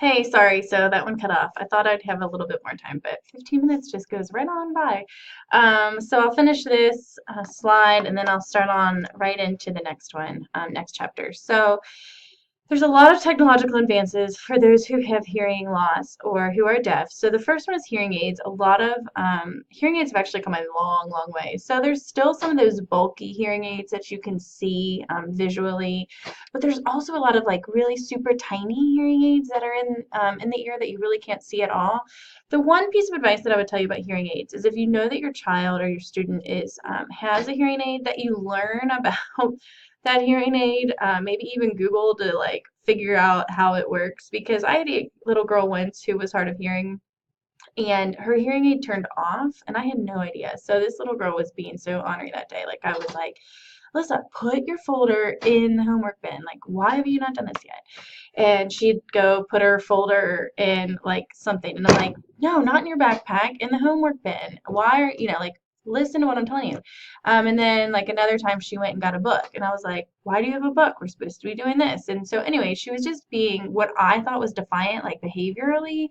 Hey, sorry, so that one cut off. I thought I'd have a little bit more time, but 15 minutes just goes right on by. So I'll finish this slide and then I'll start on right into the next one, next chapter. So there's a lot of technological advances for those who have hearing loss or who are deaf. So the first one is hearing aids. A lot of hearing aids have actually come a long, long way. So there's still some of those bulky hearing aids that you can see visually, but there's also a lot of like really super tiny hearing aids that are in the ear that you really can't see at all. The one piece of advice that I would tell you about hearing aids is if you know that your child or your student is has a hearing aid, that you learn about that hearing aid, maybe even Google to like figure out how it works. Because I had a little girl once who was hard of hearing and her hearing aid turned off and I had no idea. So this little girl was being so ornery that day. Like I was like, Alyssa, put your folder in the homework bin. Like, why have you not done this yet? And she'd go put her folder in like something. And I'm like, no, not in your backpack, in the homework bin. Why are, like, listen to what I'm telling you. And then like another time she went and got a book. And I was like, why do you have a book? We're supposed to be doing this. And so anyway, she was just being what I thought was defiant, like behaviorally.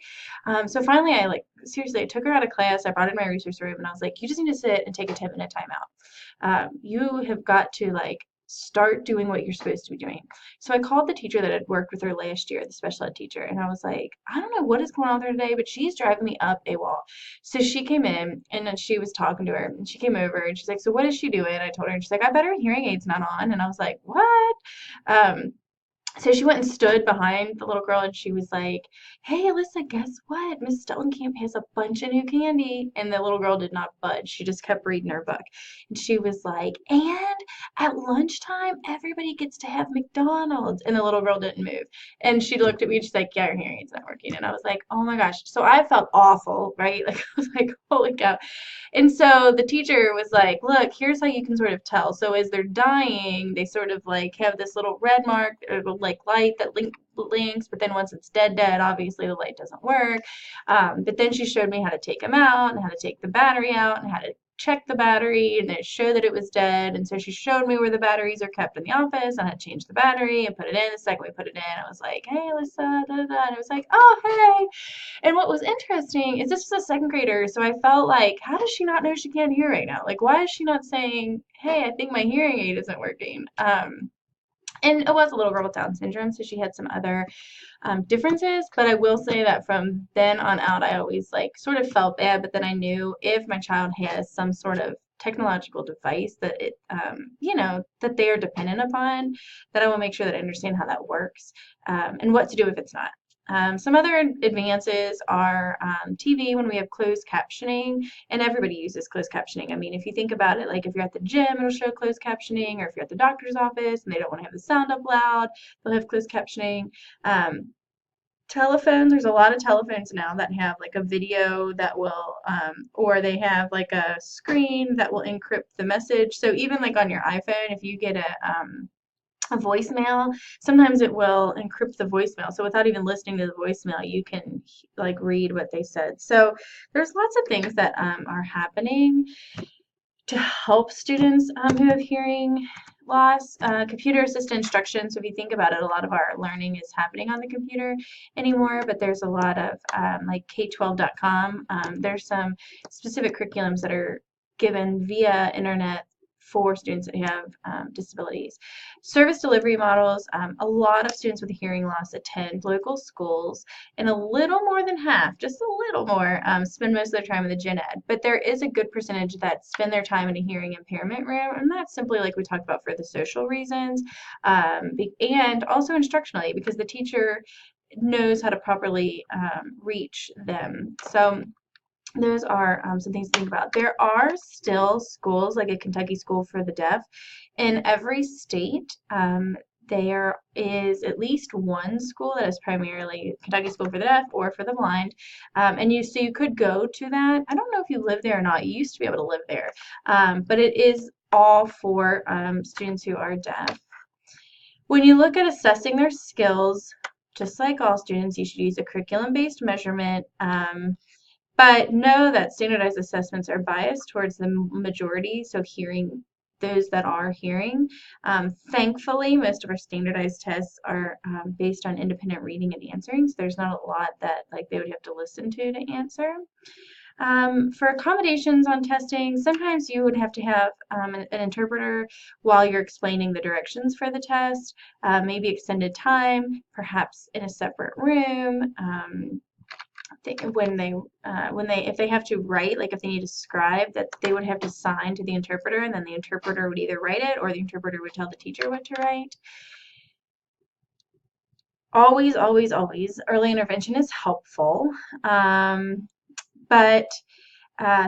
So finally I like, seriously, I took her out of class. I brought her in my resource room and I was like, you just need to sit and take a 10-minute timeout. You have got to like start doing what you're supposed to be doing. So I called the teacher that had worked with her last year, the special ed teacher, and I was like, I don't know what is going on with her today, but she's driving me up a wall. So she came in and then she was talking to her and she came over and she's like, so what is she doing? I told her and she's like, I bet her hearing aid's not on. And I was like, what? Um, so she went and stood behind the little girl and she was like, hey, Alyssa, guess what? Miss Stellenkamp has a bunch of new candy. And the little girl did not budge. She just kept reading her book. And she was like, and at lunchtime, everybody gets to have McDonald's. And the little girl didn't move. And she looked at me and she's like, yeah, your hearing aid's not working. And I was like, oh my gosh. So I felt awful, right? Like, I was like, holy cow. And so the teacher was like, look, here's how you can sort of tell. So as they're dying, they sort of like have this little red mark or like light that blinks, but then once it's dead, obviously the light doesn't work. But then she showed me how to take them out and how to take the battery out and how to check the battery and it showed that it was dead. And so she showed me where the batteries are kept in the office and I had to change the battery and put it in. The second we put it in, I was like, hey, Alyssa, da da da. And it was like, oh, hey. And what was interesting is this was a second grader, so I felt like, how does she not know she can't hear right now? Like, why is she not saying, hey, I think my hearing aid isn't working? And it was a little girl with Down syndrome, so she had some other differences. But I will say that from then on out, I always like sort of felt bad, but then I knew if my child has some sort of technological device that that they are dependent upon, that I will make sure that I understand how that works and what to do if it's not. Some other advances are TV when we have closed captioning, and everybody uses closed captioning. I mean, if you think about it, like if you're at the gym, it'll show closed captioning, or if you're at the doctor's office and they don't want to have the sound up loud, they'll have closed captioning. Um, Telephones, there's a lot of telephones now that have like a video that will, or they have like a screen that will encrypt the message. So even like on your iPhone, if you get a voicemail, sometimes it will encrypt the voicemail. So without even listening to the voicemail, you can like read what they said. So there's lots of things that are happening to help students who have hearing loss. Computer assisted instruction. So if you think about it, a lot of our learning is happening on the computer anymore, but there's a lot of like K12.com. There's some specific curriculums that are given via internet for students that have disabilities. Service delivery models, a lot of students with hearing loss attend local schools, and a little more than half, just a little more, spend most of their time in the gen ed. But there is a good percentage that spend their time in a hearing impairment room, and that's simply like we talked about for the social reasons, and also instructionally because the teacher knows how to properly reach them. So those are some things to think about. There are still schools, like a Kentucky School for the Deaf, in every state. There is at least one school that is primarily Kentucky School for the Deaf or for the Blind, and you could go to that. I don't know if you live there or not. You used to be able to live there, but it is all for students who are deaf. When you look at assessing their skills, just like all students, you should use a curriculum-based measurement. But know that standardized assessments are biased towards the majority, so hearing those that are hearing. Thankfully, most of our standardized tests are based on independent reading and answering, so there's not a lot that like they would have to listen to answer. For accommodations on testing, sometimes you would have to have an interpreter while you're explaining the directions for the test, maybe extended time, perhaps in a separate room. If they have to write, like if they need to scribe, that they would have to sign to the interpreter, and then the interpreter would either write it or the interpreter would tell the teacher what to write. Always, always, always, early intervention is helpful, but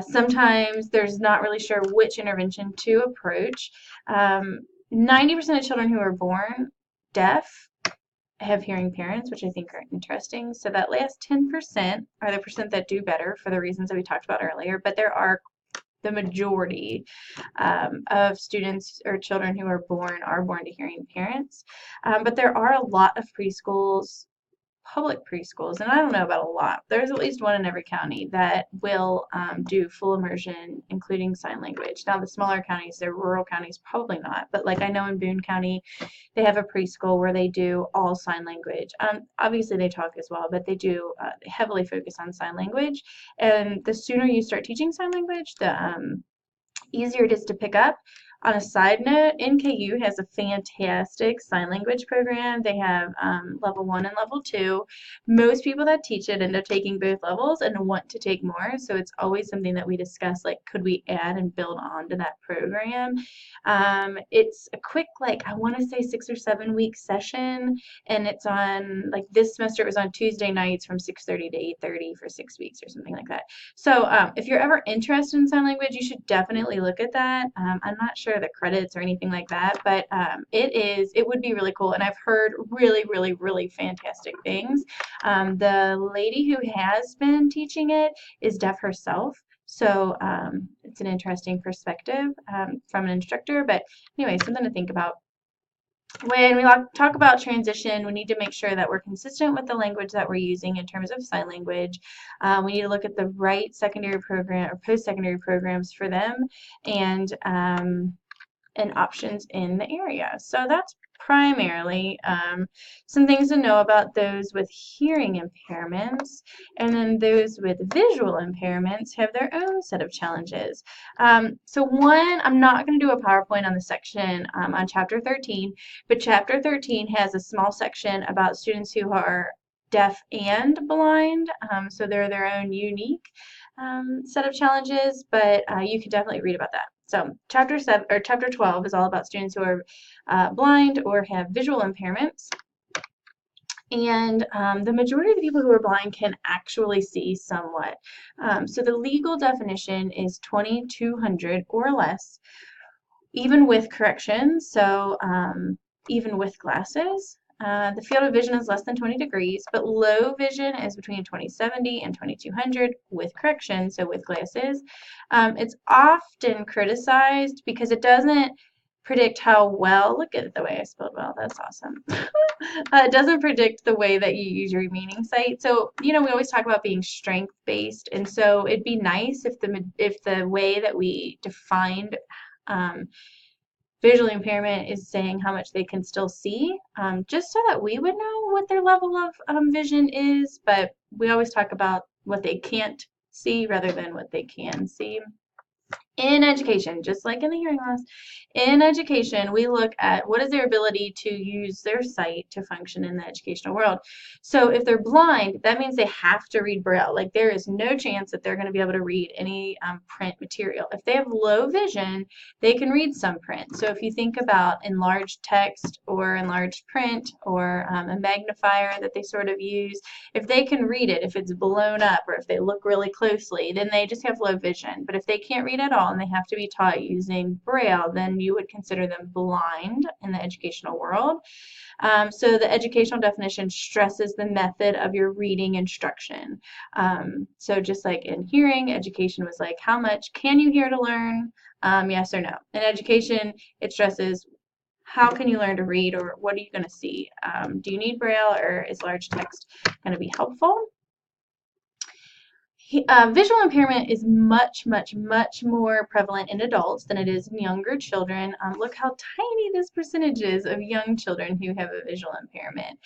sometimes there's not really sure which intervention to approach. 90% of children who are born deaf have hearing parents, which I think are interesting. So that last 10% are the percent that do better for the reasons that we talked about earlier, but there are the majority of students or children who are born to hearing parents. But there are a lot of preschools, public preschools, and I don't know about a lot. There's at least one in every county that will do full immersion, including sign language. Now, the smaller counties, the rural counties, probably not. But like I know in Boone County, they have a preschool where they do all sign language. Obviously, they talk as well, but they do heavily focus on sign language. And the sooner you start teaching sign language, the easier it is to pick up. On a side note, NKU has a fantastic sign language program. They have level 1 and level 2. Most people that teach it end up taking both levels and want to take more. So it's always something that we discuss, like, could we add and build on to that program? It's a quick, like, I want to say 6 or 7 week session, and it's on, like, this semester it was on Tuesday nights from 6:30 to 8:30 for 6 weeks or something like that. So if you're ever interested in sign language, you should definitely look at that. I'm not sure the credits or anything like that, but it would be really cool, and I've heard really, really, really fantastic things. The lady who has been teaching it is deaf herself, so it's an interesting perspective from an instructor, but anyway, something to think about. When we talk about transition, we need to make sure that we're consistent with the language that we're using in terms of sign language. We need to look at the right secondary program or post-secondary programs for them, and options in the area. So that's primarily some things to know about those with hearing impairments, and then those with visual impairments have their own set of challenges. So one, I'm not going to do a PowerPoint on the section on Chapter 13, but Chapter 13 has a small section about students who are deaf and blind, so they're their own unique set of challenges, but you can definitely read about that. So Chapter 12 is all about students who are blind or have visual impairments. And the majority of the people who are blind can actually see somewhat. So the legal definition is 2200 or less, even with corrections, so even with glasses. The field of vision is less than 20 degrees, but low vision is between 2070 and 2200 with correction, so with glasses. It's often criticized because it doesn't predict how well, look at the way I spelled well, that's awesome. It doesn't predict the way that you use your meaning sight. So, we always talk about being strength-based, and so it'd be nice if the way that we defined visual impairment is saying how much they can still see, just so that we would know what their level of vision is, but we always talk about what they can't see rather than what they can see. In education, just like in the hearing loss, in education, we look at what is their ability to use their sight to function in the educational world. So if they're blind, that means they have to read Braille. Like, there is no chance that they're going to be able to read any print material. If they have low vision, they can read some print. So if you think about enlarged text or enlarged print or a magnifier that they sort of use, if they can read it, if it's blown up or if they look really closely, then they just have low vision. But if they can't read at all and they have to be taught using Braille, then you would consider them blind in the educational world. So the educational definition stresses the method of your reading instruction. So just like in hearing, education was like, how much can you hear to learn? Yes or no. In education, it stresses how can you learn to read, or what are you going to see? Do you need Braille, or is large text going to be helpful? Visual impairment is much, much, much more prevalent in adults than it is in younger children. Look how tiny this percentage is of young children who have a visual impairment.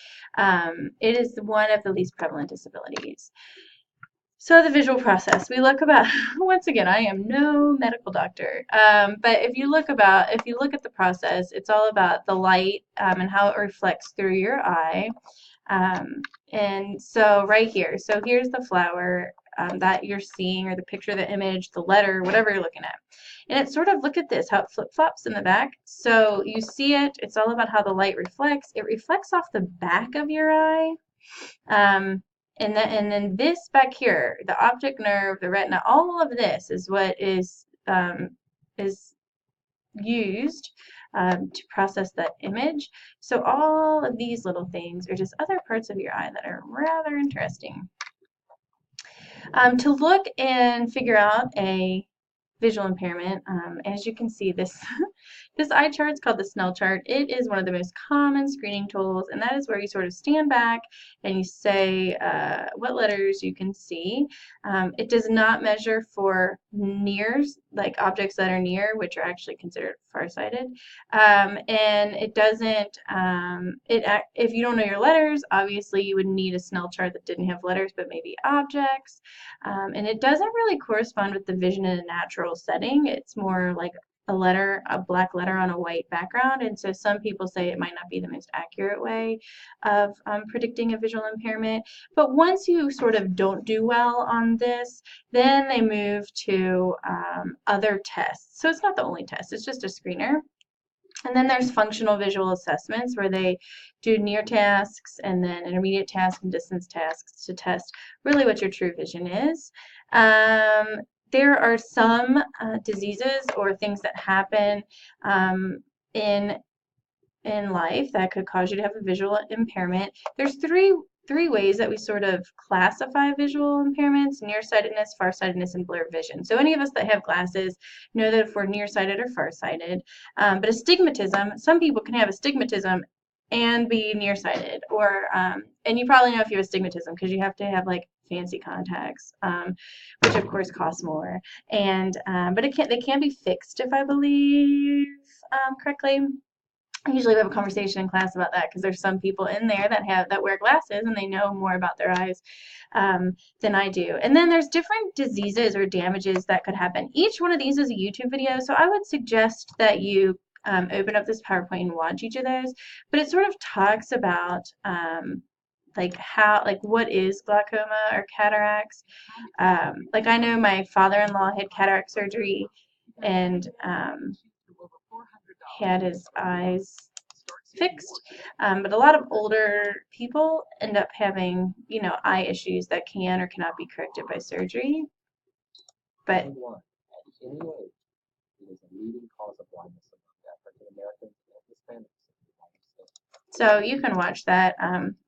It is one of the least prevalent disabilities. So the visual process, we look about, once again, I am no medical doctor, but if you look at the process, it's all about the light and how it reflects through your eye. And so right here, so here's the flower that you're seeing, or the picture, the image, the letter, whatever you're looking at. And it's sort of, look at this, how it flip-flops in the back. So you see it, it's all about how the light reflects. It reflects off the back of your eye. And then this back here, the optic nerve, the retina, all of this is what is used to process that image. So all of these little things are just other parts of your eye that are rather interesting. To look and figure out a visual impairment, as you can see, this this eye chart is called the Snell chart. It is one of the most common screening tools, and that is where you sort of stand back and you say what letters you can see. It does not measure for nears, like objects that are near, which are actually considered farsighted. And it doesn't, if you don't know your letters, obviously you would need a Snell chart that didn't have letters, but maybe objects. And it doesn't really correspond with the vision in a natural setting. It's more like a black letter on a white background, and so some people say it might not be the most accurate way of predicting a visual impairment. But once you sort of don't do well on this, then they move to other tests. So it's not the only test, it's just a screener. And then there's functional visual assessments where they do near tasks and then intermediate tasks and distance tasks to test really what your true vision is. There are some diseases or things that happen in life that could cause you to have a visual impairment. There's three ways that we sort of classify visual impairments: nearsightedness, farsightedness, and blurred vision. So any of us that have glasses know that if we're nearsighted or farsighted. But astigmatism, some people can have astigmatism and be nearsighted, or and you probably know if you have astigmatism because you have to have like fancy contacts, which of course cost more. And but they can be fixed, if I believe correctly. Usually we have a conversation in class about that because there's some people in there that wear glasses and they know more about their eyes than I do. And then there's different diseases or damages that could happen. Each one of these is a YouTube video, so I would suggest that you open up this PowerPoint and watch each of those. But it sort of talks about what is glaucoma or cataracts. Like I know my father-in-law had cataract surgery and had his eyes fixed, but a lot of older people end up having, eye issues that can or cannot be corrected by surgery. But so you can watch that.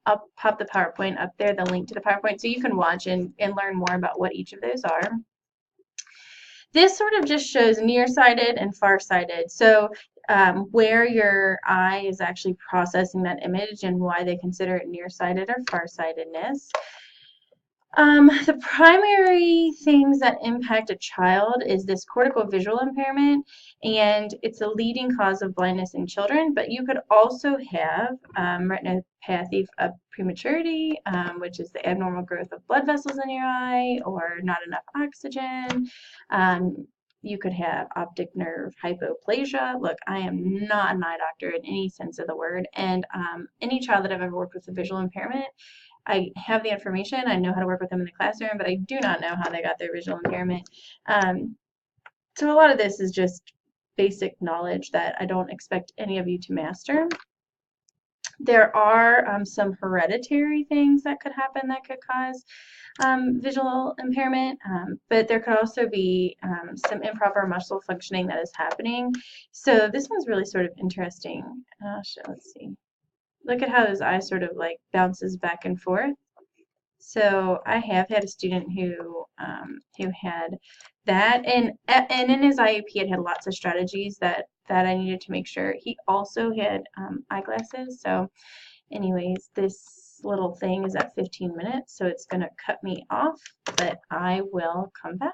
I'll pop the PowerPoint up there, the link to the PowerPoint, so you can watch and learn more about what each of those are. This sort of just shows nearsighted and farsighted. So where your eye is actually processing that image and why they consider it nearsighted or farsightedness. The primary things that impact a child is this cortical visual impairment, and it's a leading cause of blindness in children, but you could also have retinopathy of prematurity, which is the abnormal growth of blood vessels in your eye or not enough oxygen. You could have optic nerve hypoplasia. Look, I am not an eye doctor in any sense of the word, and any child that I've ever worked with a visual impairment, I have the information, I know how to work with them in the classroom, but I do not know how they got their visual impairment. So a lot of this is just basic knowledge that I don't expect any of you to master. There are some hereditary things that could happen that could cause visual impairment, but there could also be some improper muscle functioning that is happening. So this one's really sort of interesting. Let's see. Look at how his eye sort of like bounces back and forth. So I have had a student who had that, and in his IEP it had lots of strategies that I needed to make sure. He also had eyeglasses. So anyways, this this little thing is at 15 minutes, so it's going to cut me off, but I will come back.